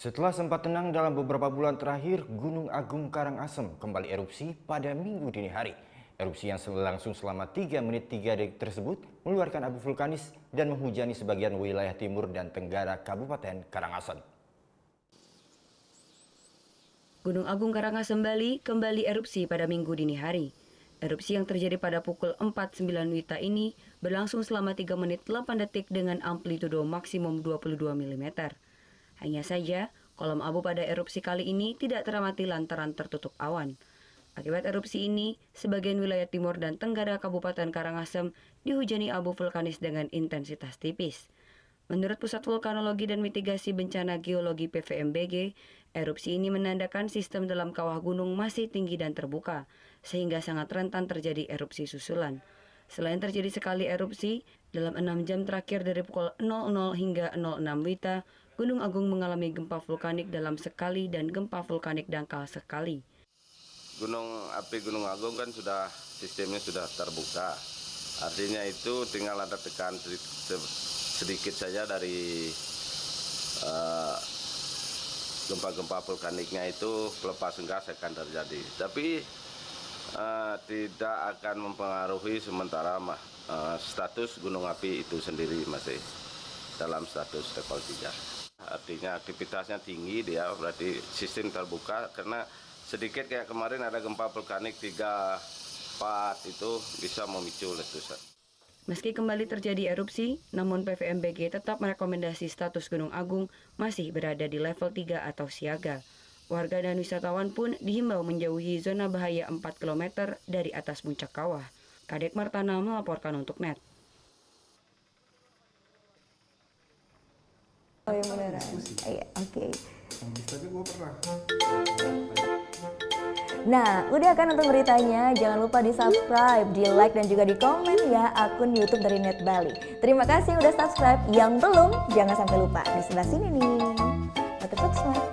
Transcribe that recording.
Setelah sempat tenang dalam beberapa bulan terakhir, Gunung Agung Karangasem kembali erupsi pada Minggu dini hari. Erupsi yang berlangsung selama 3 menit 3 detik tersebut mengeluarkan abu vulkanis dan menghujani sebagian wilayah timur dan tenggara Kabupaten Karangasem. Gunung Agung Karangasem Bali kembali erupsi pada Minggu dini hari. Erupsi yang terjadi pada pukul 4.09 WITA ini berlangsung selama 3 menit 8 detik dengan amplitudo maksimum 22 mm. Hanya saja, kolom abu pada erupsi kali ini tidak teramati lantaran tertutup awan. Akibat erupsi ini, sebagian wilayah timur dan tenggara Kabupaten Karangasem dihujani abu vulkanis dengan intensitas tipis. Menurut Pusat Vulkanologi dan Mitigasi Bencana Geologi PVMBG, erupsi ini menandakan sistem dalam kawah gunung masih tinggi dan terbuka, sehingga sangat rentan terjadi erupsi susulan. Selain terjadi sekali erupsi, dalam 6 jam terakhir dari pukul 00 hingga 06 WITA, Gunung Agung mengalami gempa vulkanik dalam sekali dan gempa vulkanik dangkal sekali. Gunung Agung kan sistemnya sudah terbuka, artinya itu tinggal ada tekan sedikit saja dari gempa-gempa vulkaniknya itu pelepasan gas akan terjadi. Tapi tidak akan mempengaruhi sementara status gunung api itu sendiri masih dalam status level 3. Artinya aktivitasnya tinggi, dia berarti sistem terbuka karena sedikit kayak kemarin ada gempa vulkanik 3-4 itu bisa memicu letusan. Meski kembali terjadi erupsi, namun PVMBG tetap merekomendasi status Gunung Agung masih berada di level 3 atau siaga. Warga dan wisatawan pun dihimbau menjauhi zona bahaya 4 km dari atas puncak kawah. Kadek Martana melaporkan untuk NET. Oh yang beneran? Iya, oke. Tapi gue pernah. Nah, udah kan nonton beritanya? Jangan lupa di subscribe, di like, dan juga di komen ya akun YouTube dari Net Bali. Terima kasih udah subscribe. Yang belum, jangan sampai lupa. Di sebelah sini nih. Notifikasi.